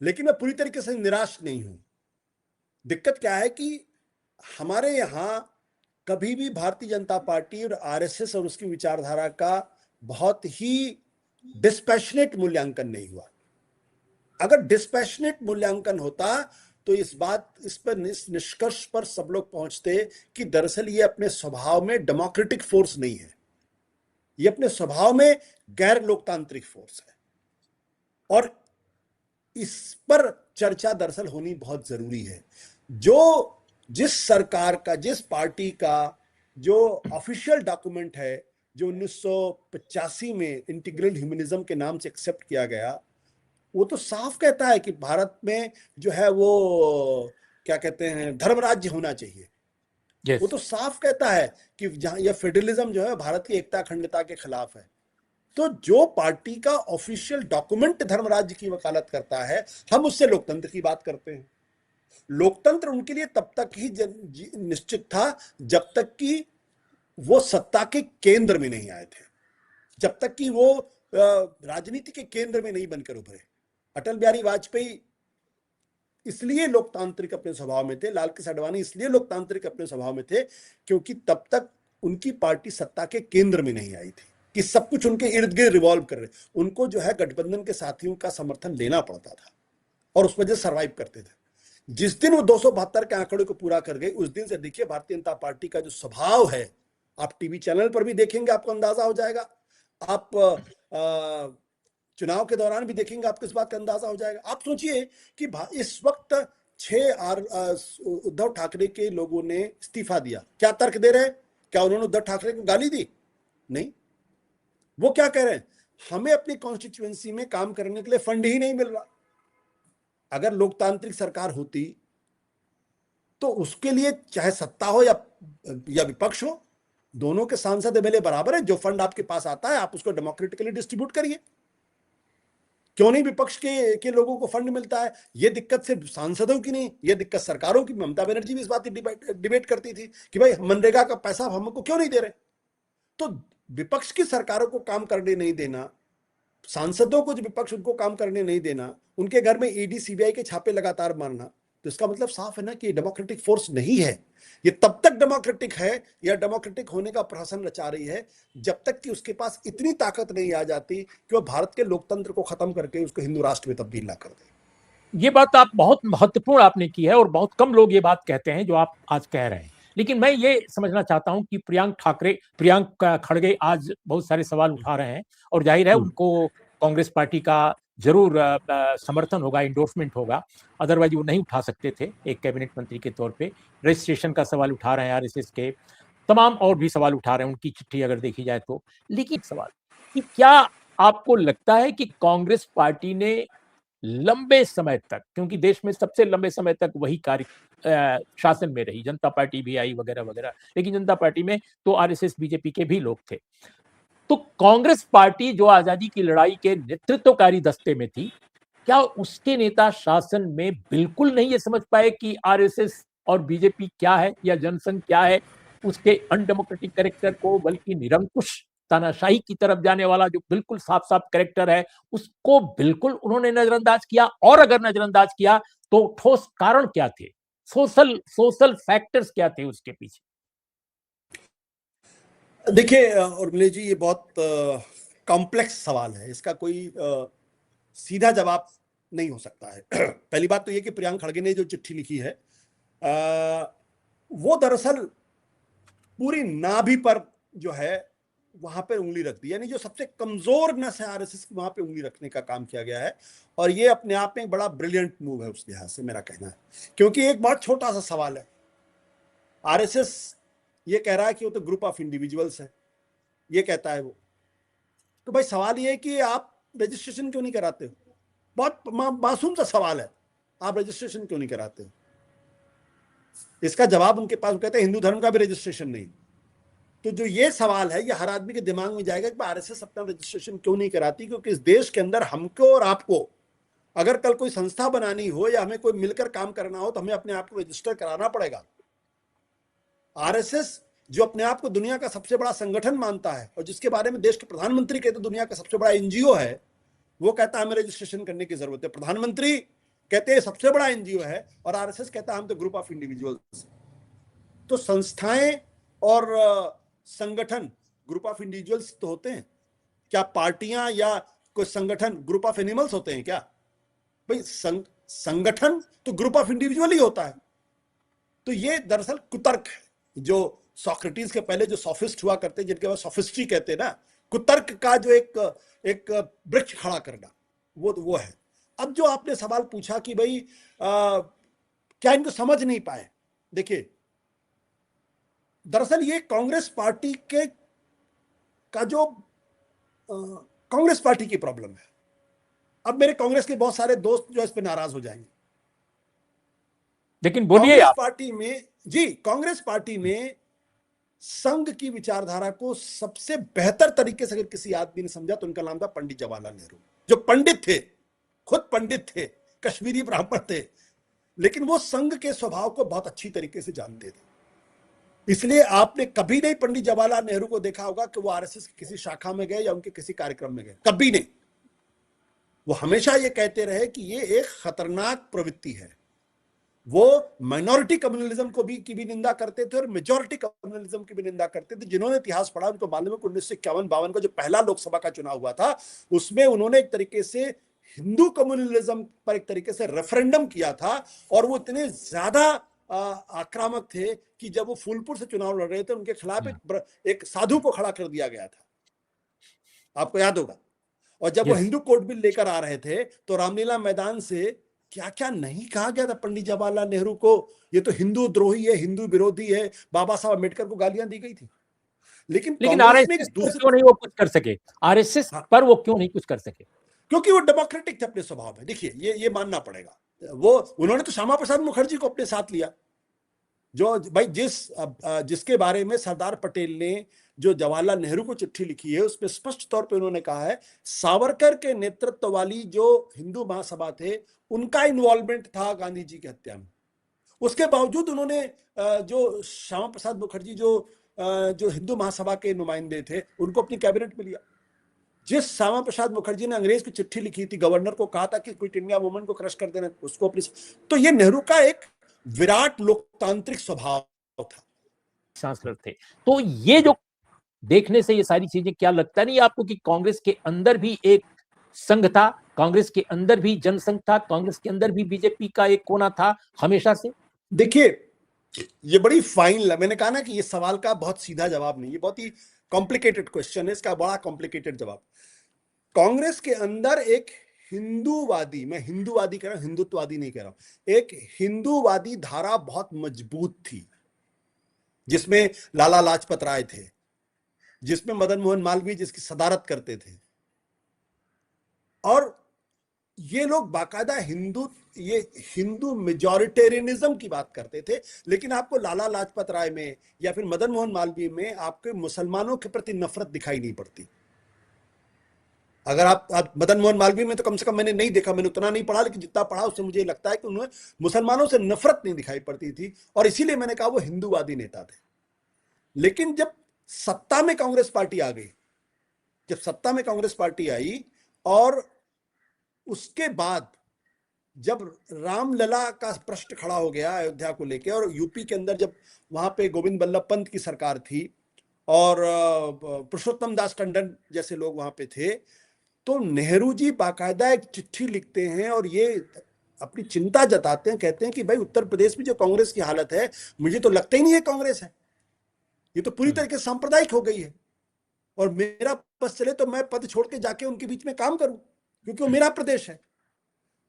लेकिन मैं पूरी तरीके से निराश नहीं हूं। दिक्कत क्या है कि हमारे यहाँ कभी भी भारतीय जनता पार्टी और आरएसएस और उसकी विचारधारा का बहुत ही डिस्पैशनेट मूल्यांकन नहीं हुआ। अगर डिस्पैशनेट मूल्यांकन होता तो इस पर निष्कर्ष पर सब लोग पहुंचते कि दरअसल ये अपने स्वभाव में डेमोक्रेटिक फोर्स नहीं है, ये अपने स्वभाव में गैर लोकतांत्रिक फोर्स है। और इस पर चर्चा दरअसल होनी बहुत जरूरी है। जिस सरकार का, जिस पार्टी का जो ऑफिशियल डॉक्यूमेंट है, जो 1985 में इंटीग्रल ह्यूमनिज्म के नाम से एक्सेप्ट किया गया, वो तो साफ कहता है कि भारत में जो है वो क्या कहते हैं, धर्मराज्य होना चाहिए। yes. वो तो साफ कहता है कि जहां यह फेडरलिज्म जो है भारत की एकता अखंडता के खिलाफ है। तो जो पार्टी का ऑफिशियल डॉक्यूमेंट धर्मराज्य की वकालत करता है, हम उससे लोकतंत्र की बात करते हैं। लोकतंत्र उनके लिए तब तक ही निश्चित था जब तक कि वो सत्ता के केंद्र में नहीं आए थे, जब तक कि वो राजनीति के केंद्र में नहीं बनकर उभरे। अटल बिहारी वाजपेयी इसलिए लोकतांत्रिक अपने स्वभाव में थे, लाल कृष्ण आडवाणी इसलिए लोकतांत्रिक अपने स्वभाव में थे क्योंकि तब तक उनकी पार्टी सत्ता के केंद्र में नहीं आई थी कि सब कुछ उनके इर्द गिर्द रिवॉल्व कर रहे। उनको जो है गठबंधन के साथियों का समर्थन लेना पड़ता था और उस वजह से सर्वाइव करते थे। जिस दिन वो 272 के आंकड़े को पूरा कर गए, उस दिन से देखिए भारतीय जनता पार्टी का जो स्वभाव है, आप टीवी चैनल पर भी देखेंगे, आपको अंदाजा हो जाएगा। आप चुनाव के दौरान भी देखेंगे, आपको इस बात का अंदाजा हो जाएगा। आप सोचिए कि इस वक्त 6 उद्धव ठाकरे के लोगों ने इस्तीफा दिया, क्या तर्क दे रहे हैं? क्या उन्होंने उद्धव ठाकरे को गाली दी? नहीं, वो क्या कह रहे हैं, हमें अपनी कॉन्स्टिट्यूएंसी में काम करने के लिए फंड ही नहीं मिल रहा। अगर लोकतांत्रिक सरकार होती तो उसके लिए चाहे सत्ता हो या विपक्ष हो, दोनों के सांसद एमएलए बराबर है। जो फंड आपके पास आता है आप उसको डेमोक्रेटिकली डिस्ट्रीब्यूट करिए। क्यों नहीं विपक्ष के लोगों को फंड मिलता है? ये दिक्कत सिर्फ सांसदों की नहीं, ये दिक्कत सरकारों की। ममता बनर्जी भी इस बात की डिबेट करती थी कि भाई मनरेगा का पैसा हमको क्यों नहीं दे रहे। तो विपक्ष की सरकारों को काम करने नहीं देना, सांसदों को जो विपक्ष उनको काम करने नहीं देना, उनके घर में ईडी सीबीआई के छापे लगातार मारना, तो इसका मतलब साफ है ना कि डेमोक्रेटिक फोर्स नहीं है। ये तब तक डेमोक्रेटिक है या डेमोक्रेटिक होने का प्रहसन रचा रही है जब तक कि उसके पास इतनी ताकत नहीं आ जाती कि वो भारत के लोकतंत्र को खत्म करके उसको हिंदू राष्ट्र में तब्दील ना कर दे। ये बात आप बहुत महत्वपूर्ण आपने की है और बहुत कम लोग ये बात कहते हैं जो आप आज कह रहे हैं। लेकिन मैं ये समझना चाहता हूं कि प्रियंक खड़गे आज बहुत सारे सवाल उठा रहे हैं और जाहिर है उनको कांग्रेस पार्टी का जरूर समर्थन होगा, इंडोर्समेंट होगा, अदरवाइज वो नहीं उठा सकते थे एक कैबिनेट मंत्री के तौर पे। रजिस्ट्रेशन का सवाल उठा रहे हैं आरएसएस के, तमाम और भी सवाल उठा रहे हैं, उनकी चिट्ठी अगर देखी जाए तो। लेकिन सवाल कि क्या आपको लगता है कि कांग्रेस पार्टी ने लंबे समय तक, क्योंकि देश में सबसे लंबे समय तक वही कार्य शासन में रही, जनता पार्टी भी आई वगैरह वगैरह, लेकिन जनता पार्टी में तो आरएसएस बीजेपी के भी लोग थे, तो कांग्रेस पार्टी जो आजादी की लड़ाई के नेतृत्वकारी दस्ते में थी, क्या उसके नेता शासन में बिल्कुल नहीं ये समझ पाए कि आरएसएस और बीजेपी क्या है या जनसंघ क्या है, उसके अनडेमोक्रेटिक कैरेक्टर को, बल्कि निरंकुश तानाशाही की तरफ जाने वाला जो बिल्कुल साफ साफ कैरेक्टर है, उसको बिल्कुल उन्होंने नजरअंदाज किया? और अगर नजरअंदाज किया तो ठोस कारण क्या थे, सोशल सोशल फैक्टर्स क्या थे उसके पीछे? देखिए उर्मिला जी, ये बहुत कॉम्प्लेक्स सवाल है। इसका कोई सीधा जवाब नहीं हो सकता है। पहली बात तो ये कि प्रियंक खड़गे ने जो चिट्ठी लिखी है वो दरअसल पूरी नाभि पर जो है वहां पर उंगली रख दी, यानी जो सबसे कमजोर नस है आरएसएस की, वहां पे उंगली रखने का काम किया गया है। और ये अपने आप में एक बड़ा ब्रिलियंट मूव है उस लिहाज से, मेरा कहना है। क्योंकि एक बहुत छोटा सा सवाल है, आरएसएस ये कह रहा है कि वो तो ग्रुप ऑफ इंडिविजुअल्स है, ये कहता है वो। तो भाई सवाल ये है कि आप रजिस्ट्रेशन क्यों नहीं कराते हो? बहुत मासूम सा सवाल है, आप रजिस्ट्रेशन क्यों नहीं कराते हो? इसका जवाब उनके पास, कहते हैं हिंदू धर्म का भी रजिस्ट्रेशन नहीं। तो जो ये सवाल है, ये हर आदमी के दिमाग में जाएगा कि आरएसएस अपना रजिस्ट्रेशन क्यों नहीं कराती? क्योंकि इस देश के अंदर हमको और आपको अगर कल कोई संस्था बनानी हो या हमें कोई मिलकर काम करना हो तो हमें अपने आप को रजिस्टर कराना पड़ेगा। आरएसएस जो अपने आप को दुनिया का सबसे बड़ा संगठन मानता है और जिसके बारे में देश के प्रधानमंत्री कहते दुनिया का सबसे बड़ा एनजीओ है, वो कहता है हमें रजिस्ट्रेशन करने की जरूरत है। प्रधानमंत्री कहते हैं सबसे बड़ा एनजीओ है और आरएसएस कहता है हम तो ग्रुप ऑफ इंडिविजुअल्स। तो संस्थाएं और संगठन ग्रुप ऑफ इंडिविजुअल्स तो होते हैं क्या? पार्टियां या कोई संगठन ग्रुप ऑफ एनिमल्स होते हैं क्या? भाई संगठन तो ग्रुप ऑफ इंडिविजुअल ही होता है। तो ये दरअसल कुतर्क है जो सोक्रेटिस के पहले जो सोफिस्ट हुआ करते, जिनके बाद सोफिस्ट्री कहते हैं ना, कुतर्क का जो एक वृक्ष खड़ा करना, वो है। अब जो आपने सवाल पूछा कि भाई क्या इनको समझ नहीं पाए, देखिए दरअसल ये कांग्रेस पार्टी के का जो कांग्रेस पार्टी की प्रॉब्लम है। अब मेरे कांग्रेस के बहुत सारे दोस्त जो इस पे नाराज हो जाएंगे, लेकिन बोलिए कांग्रेस आप। पार्टी में, जी कांग्रेस पार्टी में संघ की विचारधारा को सबसे बेहतर तरीके से अगर किसी आदमी ने समझा तो उनका नाम था पंडित जवाहरलाल नेहरू, जो पंडित थे, खुद पंडित थे, कश्मीरी ब्राह्मण थे, लेकिन वो संघ के स्वभाव को बहुत अच्छी तरीके से जानते थे। इसलिए आपने कभी नहीं पंडित जवाहरलाल नेहरू को देखा होगा कि वो आरएसएस की किसी शाखा में गए या उनके किसी कार्यक्रम में गए, कभी नहीं। वो हमेशा ये कहते रहे कि ये एक खतरनाक प्रवृत्ति है। वो माइनॉरिटी कम्युनलिज्म को भी की भी निंदा करते थे और मेजॉरिटी कम्युनलिज्म की भी निंदा करते थे। जिन्होंने इतिहास पढ़ा उनको मालूम है कि 1951-52 का जो पहला लोकसभा का चुनाव हुआ था, उसमें उन्होंने एक तरीके से हिंदू कम्युनलिज्म पर एक तरीके से रेफरेंडम किया था। और वो इतने ज्यादा आक्रामक थे कि जब वो फूलपुर से चुनाव लड़ रहे थे, उनके खिलाफ एक साधु को खड़ा कर दिया गया था, आपको याद होगा। और जब वो हिंदू कोड बिल लेकर आ रहे थे तो रामलीला मैदान से क्या क्या नहीं कहा गया था पंडित जवाहरलाल नेहरू को, ये तो हिंदू द्रोही है, हिंदू विरोधी है, बाबा साहब अम्बेडकर को गालियां दी गई थी। लेकिन कांग्रेस में आरएसएस पर क्यों नहीं वो कुछ कर सके? आरएसएस पर वो क्यों नहीं कुछ कर सके? क्योंकि वो डेमोक्रेटिक थे अपने स्वभाव में। देखिए ये मानना पड़ेगा, वो उन्होंने तो श्यामा प्रसाद मुखर्जी को अपने साथ लिया, जो भाई जिसके बारे में सरदार पटेल ने जो जवाहरलाल नेहरू को चिट्ठी लिखी है उसमें स्पष्ट तौर पे उन्होंने कहा है सावरकर के नेतृत्व वाली जो हिंदू महासभा थे उनका इन्वॉल्वमेंट था गांधी जी की हत्या में। उसके बावजूद उन्होंने जो श्यामा प्रसाद मुखर्जी जो हिंदू महासभा के नुमाइंदे थे उनको अपनी कैबिनेट में लिया। जिस श्यामा प्रसाद मुखर्जी ने अंग्रेज की चिट्ठी लिखी थी, गवर्नर को कहा था कि क्विट इंडिया मूवमेंट को क्रश कर देना, उसको अपनी, तो ये नेहरू का एक विराट लोकतांत्रिक स्वभाव था, सांसद थे। तो ये जो देखने से ये सारी चीजें, क्या लगता नहीं आपको कि कांग्रेस के अंदर भी एक संघ था, कांग्रेस के अंदर भी जनसंघ था, कांग्रेस के अंदर भी बीजेपी का एक कोना था हमेशा से? देखिए ये बड़ी फाइन, मैंने कहा ना कि ये सवाल का बहुत सीधा जवाब नहीं, ये बहुत ही कॉम्प्लिकेटेड क्वेश्चन है, इसका बड़ा कॉम्प्लिकेटेड जवाब। कांग्रेस के अंदर एक हिंदूवादी, मैं हिंदूवादी कह रहा हूं, हिंदुत्ववादी नहीं कह रहा हूं, एक हिंदूवादी धारा बहुत मजबूत थी जिसमें लाला लाजपत राय थे, जिसमें मदन मोहन मालवीय जिसकी सदारत करते थे। और ये लोग बाकायदा हिंदू मेजॉरिटेरियनिज्म की बात करते थे, लेकिन आपको लाला लाजपत राय में या फिर मदन मोहन मालवीय में आपके मुसलमानों के प्रति नफरत दिखाई नहीं पड़ती। अगर आप मदन मोहन मालवीय में तो कम से कम मैंने नहीं देखा, मैंने उतना नहीं पढ़ा, लेकिन जितना पढ़ा उससे मुझे लगता है कि उन्हें मुसलमानों से नफरत नहीं दिखाई पड़ती थी, और इसीलिए मैंने कहा वो हिंदूवादी नेता थे। लेकिन जब सत्ता में कांग्रेस पार्टी आ गई, जब सत्ता में कांग्रेस पार्टी आई, और उसके बाद जब रामलला का प्रश्न खड़ा हो गया अयोध्या को लेकर, और यूपी के अंदर जब वहां पे गोविंद बल्लभ पंत की सरकार थी और पुरुषोत्तम दास टंडन जैसे लोग वहां पे थे, तो नेहरू जी बाकायदा एक चिट्ठी लिखते हैं और ये अपनी चिंता जताते हैं, कहते हैं कि भाई उत्तर प्रदेश में जो कांग्रेस की हालत है, मुझे तो लगता ही नहीं है कांग्रेस है, ये तो पूरी तरीके से सांप्रदायिक हो गई है, और मेरा बस चले तो मैं पद छोड़ के जाके उनके बीच में काम करूं, क्योंकि वो मेरा प्रदेश है।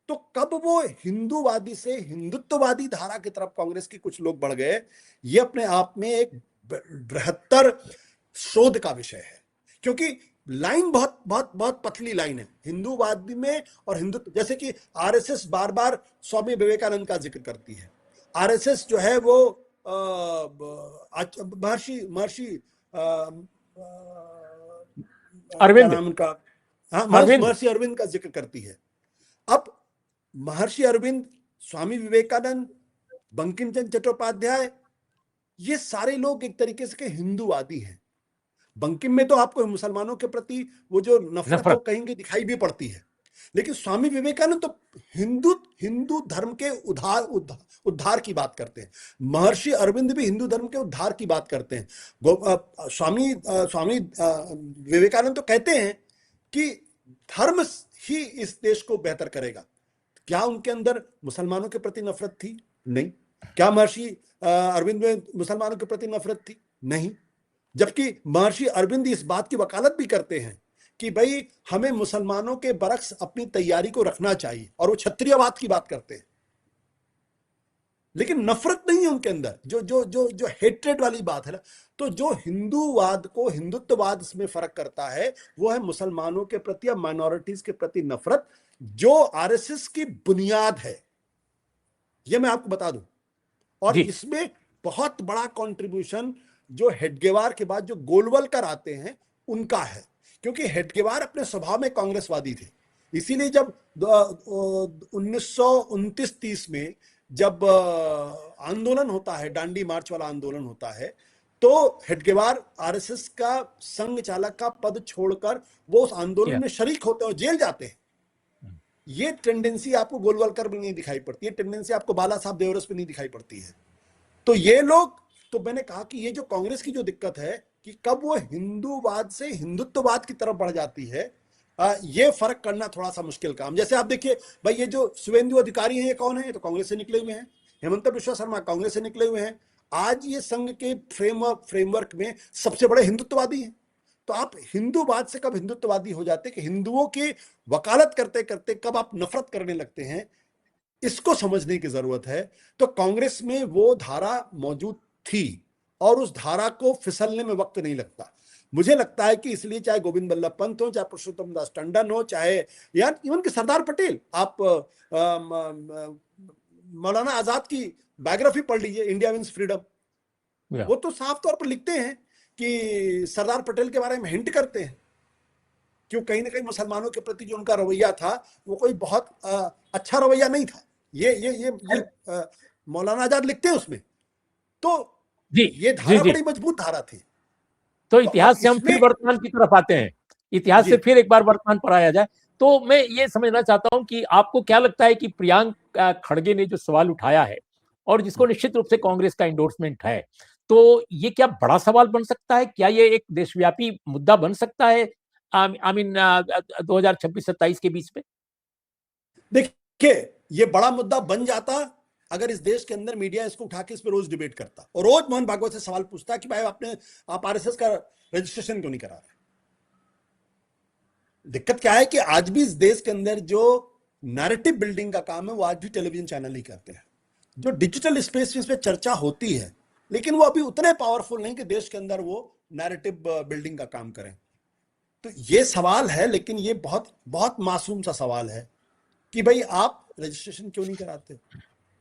तो कब वो हिंदूवादी से हिंदुत्ववादी धारा की तरफ कांग्रेस के कुछ लोग बढ़ गए, ये अपने आप में एक बृहत्तर शोध का विषय है, क्योंकि लाइन बहुत बहुत बहुत पतली लाइन है हिंदूवादी में और हिंदुत्व। जैसे कि आरएसएस बार बार स्वामी विवेकानंद का जिक्र करती है। आरएसएस जो है वो महर्षि महर्षि अरविंद, उनका, हाँ, अरविंद, महर्षि अरविंद का जिक्र करती है। अब महर्षि अरविंद, स्वामी विवेकानंद, बंकिम चंद्र चट्टोपाध्याय, ये सारे लोग एक तरीके से हिंदूवादी हैं। बंकिम में तो आपको मुसलमानों के प्रति वो जो नफरत वो कहेंगे दिखाई भी पड़ती है, लेकिन स्वामी विवेकानंद तो हिंदू धर्म के उद्धार की बात करते हैं। महर्षि अरविंद भी हिंदू धर्म के उद्धार की बात करते हैं। स्वामी विवेकानंद तो कहते हैं कि धर्म ही इस देश को बेहतर करेगा। क्या उनके अंदर मुसलमानों के प्रति नफरत थी? नहीं। क्या महर्षि अरविंद में मुसलमानों के प्रति नफरत थी? नहीं। जबकि महर्षि अरविंद इस बात की वकालत भी करते हैं कि भाई हमें मुसलमानों के बरक्स अपनी तैयारी को रखना चाहिए, और वो क्षत्रियवाद की बात करते हैं, लेकिन नफरत नहीं है उनके अंदर, जो जो जो जो हेट्रेड वाली बात है ना। तो जो हिंदूवाद को हिंदुत्ववाद में फर्क करता है वो है मुसलमानों के प्रति या माइनॉरिटीज के प्रति नफरत, जो आरएसएस की बुनियाद है, ये मैं आपको बता दूं। और इसमें बहुत बड़ा कंट्रीब्यूशन जो हेडगेवार के बाद जो गोलवलकर आते हैं उनका है, क्योंकि हेडगेवार अपने स्वभाव में कांग्रेसवादी थे। इसीलिए जब 1929-30 में जब आंदोलन होता है, डांडी मार्च वाला आंदोलन होता है, तो हेडगेवार आरएसएस का संघ चालक का पद छोड़कर वो उस आंदोलन में शरीक होते हैं और जेल जाते हैं। ये टेंडेंसी आपको गोलवलकर में नहीं दिखाई पड़ती है, टेंडेंसी आपको बाला साहब देवरस में नहीं दिखाई पड़ती है। तो ये लोग, तो मैंने कहा कि ये जो कांग्रेस की जो दिक्कत है कि कब वो हिंदूवाद से हिंदुत्ववाद की तरफ बढ़ जाती है, ये फर्क करना थोड़ा सा मुश्किल काम। जैसे आप देखिए भाई, ये जो शुभेंदु अधिकारी हैं ये कौन है? ये तो कांग्रेस से निकले हुए हैं। हेमंत बिश्वा शर्मा कांग्रेस से निकले हुए हैं। आज ये संघ के फ्रेमवर्क में सबसे बड़े हिंदुत्ववादी हैं। तो आप हिंदूवाद से कब हिंदुत्ववादी हो जाते कि हिंदुओं की वकालत करते करते कब आप नफरत करने लगते हैं, इसको समझने की जरूरत है। तो कांग्रेस में वो धारा मौजूद थी और उस धारा को फिसलने में वक्त नहीं लगता। मुझे लगता है कि इसलिए चाहे गोविंद बल्लभ पंत हो, चाहे पुरुषोत्तम दास टंडन हो, चाहे या इवन के सरदार पटेल, आप मौलाना आजाद की बायोग्राफी पढ़ लीजिए, इंडिया मीन्स फ्रीडम, वो तो साफ तौर पर लिखते हैं कि सरदार पटेल के बारे में हिंट करते हैं, क्यों कहीं ना कहीं मुसलमानों के प्रति जो उनका रवैया था वो कोई बहुत अच्छा रवैया नहीं था। ये मौलाना आजाद लिखते हैं उसमें। तो ये धारा बड़ी मजबूत धारा थी। तो इतिहास से हम फिर वर्तमान की तरफ आते हैं, इतिहास से फिर एक बार वर्तमान पर आया जाए। तो मैं ये समझना चाहता हूं कि आपको क्या लगता है कि प्रियांक खड़गे ने जो सवाल उठाया है और जिसको निश्चित रूप से कांग्रेस का इंडोर्समेंट है, तो ये क्या बड़ा सवाल बन सकता है? क्या ये एक देशव्यापी मुद्दा बन सकता है आई मीन 2026-27 के बीच में? देखिए, ये बड़ा मुद्दा बन जाता अगर इस देश के अंदर मीडिया इसको उठा के इस पर रोज डिबेट करता और रोज मोहन भागवत से सवाल पूछता कि भाई आप आरएसएस का रजिस्ट्रेशन क्यों नहीं करा रहे। दिक्कत क्या है कि आज भी इस देश के अंदर जो नैरेटिव बिल्डिंग का काम है वो आज भी टेलीविजन चैनल ही करते हैं। जो डिजिटल स्पेस पे चर्चा होती है, लेकिन वो अभी उतने पावरफुल नहीं कि देश के अंदर वो नैरेटिव बिल्डिंग का काम करें। तो ये सवाल है, लेकिन ये बहुत बहुत मासूम सा सवाल है कि भाई आप रजिस्ट्रेशन क्यों नहीं कराते।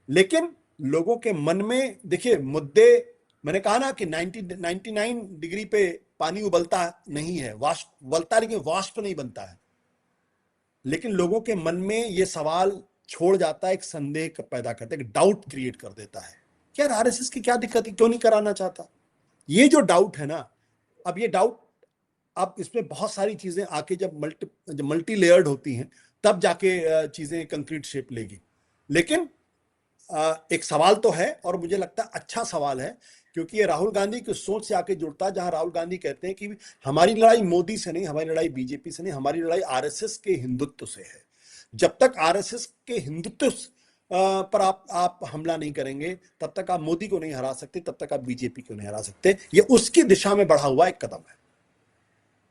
लेकिन लोगों के मन में देखिए मुद्दे, मैंने कहा ना कि 99 डिग्री पे पानी उबलता नहीं है, वाष्प उबलता लेकिन वाष्प नहीं बनता है। लेकिन लोगों के मन में ये सवाल छोड़ जाता है, एक संदेह पैदा करता है, एक डाउट क्रिएट कर देता है कि यार आरएसएस की क्या दिक्कत है, क्यों नहीं कराना चाहता। ये जो डाउट है ना, अब ये डाउट, अब इसमें बहुत सारी चीजें आके जब मल्टी लेयर्ड होती हैं तब जाके चीजें कंक्रीट शेप लेगी। लेकिन एक सवाल तो है, और मुझे लगता है अच्छा सवाल है, क्योंकि ये राहुल गांधी की सोच से आके जुड़ता है, जहां राहुल गांधी कहते हैं कि हमारी लड़ाई मोदी से नहीं, हमारी लड़ाई बीजेपी से नहीं, हमारी लड़ाई आरएसएस के हिंदुत्व से है। जब तक आरएसएस के हिंदुत्व पर आप हमला नहीं करेंगे, तब तक आप मोदी को नहीं हरा सकते, तब तक आप बीजेपी को नहीं हरा सकते। ये उसकी दिशा में बढ़ा हुआ एक कदम है।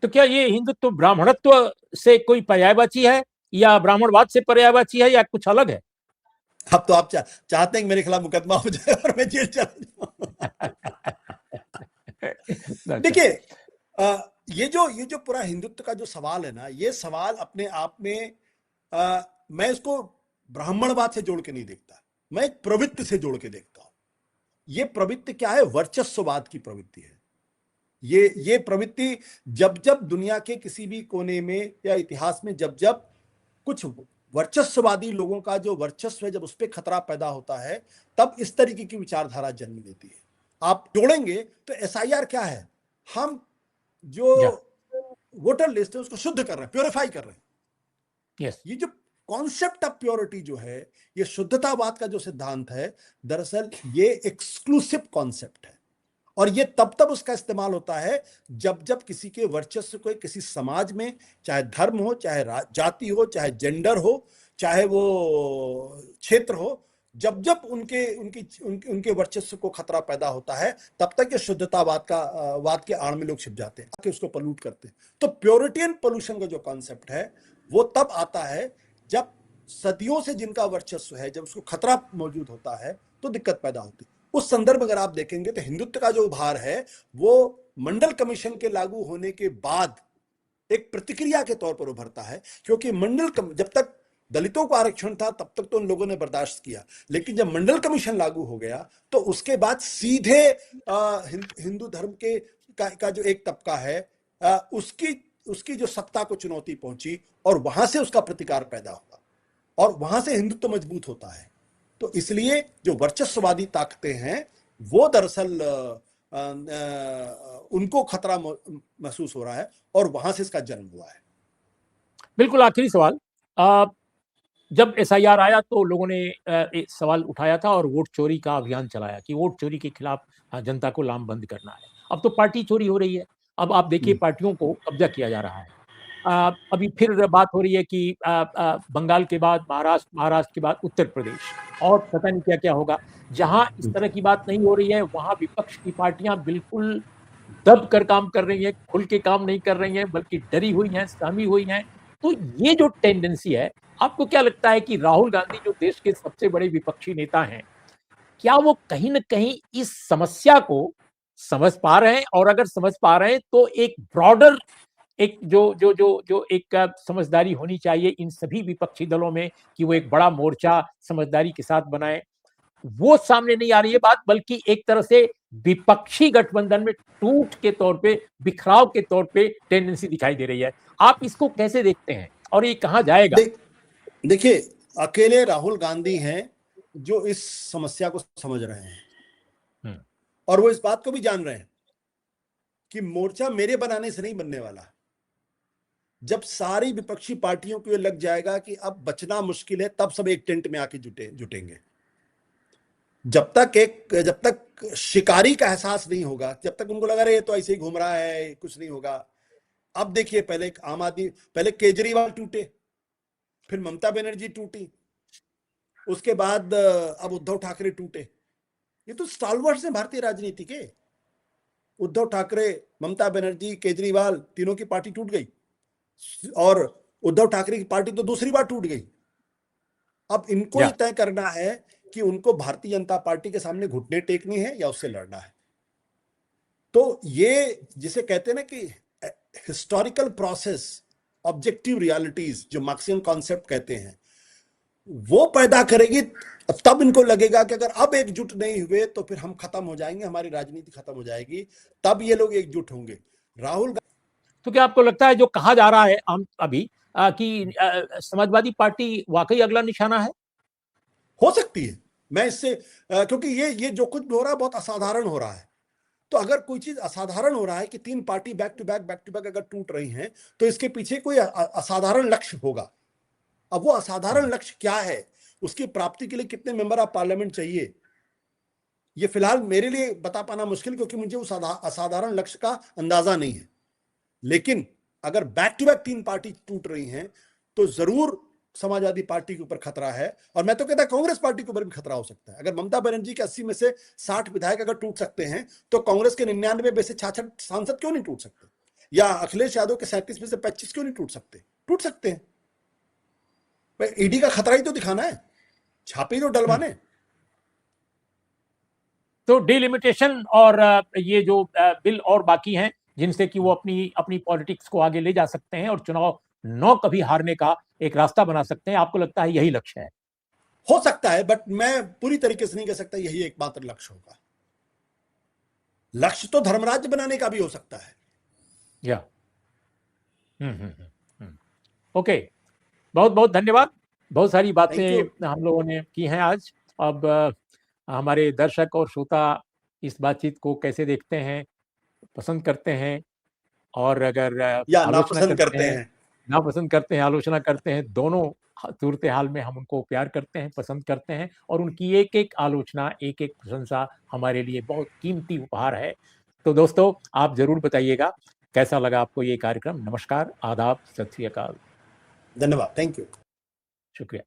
तो क्या ये हिंदुत्व ब्राह्मणत्व से कोई पर्यायवाची है, या ब्राह्मणवाद से पर्यायवाची है, या कुछ अलग है? अब तो आप चाहते हैं कि मेरे खिलाफ मुकदमा हो जाए और मैं जेल चला जाऊं। देखिए, ये जो पूरा हिंदुत्व का जो सवाल है ना, ये सवाल अपने आप में मैं इसको ब्राह्मणवाद से जोड़ के नहीं देखता, मैं एक प्रवृत्ति से जोड़ के देखता हूं। ये प्रवृत्ति क्या है? वर्चस्ववाद की प्रवृत्ति है। ये प्रवृत्ति जब जब दुनिया के किसी भी कोने में या इतिहास में जब जब कुछ वर्चस्ववादी लोगों का जो वर्चस्व है, जब उस पर खतरा पैदा होता है, तब इस तरीके की विचारधारा जन्म लेती है। आप जोड़ेंगे तो एसआईआर क्या है? हम जो या वोटर लिस्ट है उसको शुद्ध कर रहे हैं, प्योरीफाई कर रहे हैं। यस, ये जो कॉन्सेप्ट ऑफ प्योरिटी जो है, ये शुद्धतावाद का जो सिद्धांत है, दरअसल ये एक्सक्लूसिव कॉन्सेप्ट है। और ये तब तब उसका इस्तेमाल होता है जब जब किसी के वर्चस्व को किसी समाज में, चाहे धर्म हो, चाहे जाति हो, चाहे जेंडर हो, चाहे वो क्षेत्र हो, जब जब उनके वर्चस्व को खतरा पैदा होता है, तब तक ये शुद्धतावाद का वाद के आड़ में लोग छिप जाते हैं, कि उसको पॉल्यूट करते हैं। तो प्योरिटी एंड पोल्यूशन का जो कॉन्सेप्ट है वो तब आता है जब सदियों से जिनका वर्चस्व है, जब उसको खतरा मौजूद होता है तो दिक्कत पैदा होती है। उस संदर्भ में अगर आप देखेंगे तो हिंदुत्व का जो उभार है वो मंडल कमीशन के लागू होने के बाद एक प्रतिक्रिया के तौर पर उभरता है। क्योंकि जब तक दलितों को आरक्षण था तब तक तो उन लोगों ने बर्दाश्त किया, लेकिन जब मंडल कमीशन लागू हो गया तो उसके बाद सीधे हिंदू धर्म का जो एक तबका है, उसकी जो सत्ता को चुनौती पहुंची, और वहां से उसका प्रतिकार पैदा हुआ, और वहां से हिंदुत्व मजबूत होता है। तो इसलिए जो वर्चस्ववादी ताकतें हैं वो दरअसल उनको खतरा महसूस हो रहा है, और वहां से इसका जन्म हुआ है। बिल्कुल आखिरी सवाल। जब एसआईआर आया तो लोगों ने एक सवाल उठाया था और वोट चोरी का अभियान चलाया कि वोट चोरी के खिलाफ जनता को लामबंद करना है। अब तो पार्टी चोरी हो रही है। अब आप देखिए पार्टियों को कब्जा किया जा रहा है। अभी फिर बात हो रही है कि बंगाल के बाद महाराष्ट्र, महाराष्ट्र के बाद उत्तर प्रदेश, और पता नहीं क्या क्या होगा। जहां इस तरह की बात नहीं हो रही है वहां विपक्ष की पार्टियां बिल्कुल दब कर काम कर रही हैं, खुल के काम नहीं कर रही हैं, बल्कि डरी हुई हैं, सहमी हुई हैं। तो ये जो टेंडेंसी है, आपको क्या लगता है कि राहुल गांधी जो देश के सबसे बड़े विपक्षी नेता हैं, क्या वो कहीं न कहीं इस समस्या को समझ पा रहे हैं? और अगर समझ पा रहे हैं तो एक ब्रॉडर, एक जो एक समझदारी होनी चाहिए इन सभी विपक्षी दलों में कि वो एक बड़ा मोर्चा समझदारी के साथ बनाएं, वो सामने नहीं आ रही है बात, बल्कि एक तरह से विपक्षी गठबंधन में टूट के तौर पे, बिखराव के तौर पे टेंडेंसी दिखाई दे रही है। आप इसको कैसे देखते हैं और ये कहां जाएगा? देखिए, अकेले राहुल गांधी हैं जो इस समस्या को समझ रहे हैं, और वो इस बात को भी जान रहे हैं कि मोर्चा मेरे बनाने से नहीं बनने वाला। जब सारी विपक्षी पार्टियों को ये लग जाएगा कि अब बचना मुश्किल है, तब सब एक टेंट में आके जुटेंगे। जब तक शिकारी का एहसास नहीं होगा, जब तक उनको लगा रहे ये तो ऐसे ही घूम रहा है, कुछ नहीं होगा। अब देखिए, पहले केजरीवाल टूटे, फिर ममता बनर्जी टूटी, उसके बाद अब उद्धव ठाकरे टूटे। ये तो स्टालवर्ड्स हैं भारतीय राजनीति के। उद्धव ठाकरे, ममता बनर्जी, केजरीवाल, तीनों की पार्टी टूट गई, और उद्धव ठाकरे की पार्टी तो दूसरी बार टूट गई। अब इनको ये तय करना है कि उनको भारतीय जनता पार्टी के सामने घुटने टेकने हैं या उससे लड़ना है। तो ये जिसे कहते हैं ना कि हिस्टोरिकल प्रोसेस, ऑब्जेक्टिव रियलिटीज जो मार्क्सियन कॉन्सेप्ट कहते हैं, वो पैदा करेगी। तब इनको लगेगा कि अगर अब एकजुट नहीं हुए तो फिर हम खत्म हो जाएंगे, हमारी राजनीति खत्म हो जाएगी, तब ये लोग एकजुट होंगे। राहुल तो क्या आपको लगता है जो कहा जा रहा है हम अभी कि समाजवादी पार्टी वाकई अगला निशाना है? हो सकती है। मैं इससे क्योंकि ये जो कुछ भी हो रहा है बहुत असाधारण हो रहा है। तो अगर कोई चीज असाधारण हो रहा है कि तीन पार्टी बैक टू बैक अगर टूट रही हैं, तो इसके पीछे कोई असाधारण लक्ष्य होगा। अब वो असाधारण लक्ष्य क्या है, उसकी प्राप्ति के लिए कितने मेंबर ऑफ पार्लियामेंट चाहिए, ये फिलहाल मेरे लिए बता पाना मुश्किल, क्योंकि मुझे उस असाधारण लक्ष्य का अंदाजा नहीं है। लेकिन अगर बैक टू बैक तीन पार्टी टूट रही हैं, तो जरूर समाजवादी पार्टी के ऊपर खतरा है। और मैं तो कहता कांग्रेस पार्टी के ऊपर भी खतरा हो सकता है। अगर ममता बनर्जी के 80 में से 60 विधायक अगर टूट सकते हैं, तो कांग्रेस के 99 में से 66 सांसद क्यों नहीं टूट सकते? या अखिलेश यादव के 37 में से 25 क्यों नहीं टूट सकते? टूट सकते हैं। ईडी का खतरा ही तो दिखाना है, छापे ही तो डलवाने। तो डिलिमिटेशन और ये जो बिल और बाकी हैं जिनसे कि वो अपनी अपनी पॉलिटिक्स को आगे ले जा सकते हैं और चुनाव न कभी हारने का एक रास्ता बना सकते हैं, आपको लगता है यही लक्ष्य है? हो सकता है, बट मैं पूरी तरीके से नहीं कह सकता यही एकमात्र लक्ष्य होगा। लक्ष्य तो धर्मराज्य बनाने का भी हो सकता है। या ओके, बहुत बहुत धन्यवाद। बहुत सारी बातें हम लोगों ने की हैं आज। अब हमारे दर्शक और श्रोता इस बातचीत को कैसे देखते हैं, पसंद करते हैं, और अगर या आलोचना नापसंद करते करते हैं, हैं। नापसंद करते हैं, आलोचना करते हैं, दोनों सूरत हाल में हम उनको प्यार करते हैं, पसंद करते हैं, और उनकी एक एक आलोचना, एक एक प्रशंसा हमारे लिए बहुत कीमती उपहार है। तो दोस्तों, आप जरूर बताइएगा कैसा लगा आपको ये कार्यक्रम। नमस्कार, आदाब, सत श्री अकाल। धन्यवाद, थैंक यू। शुक्रिया।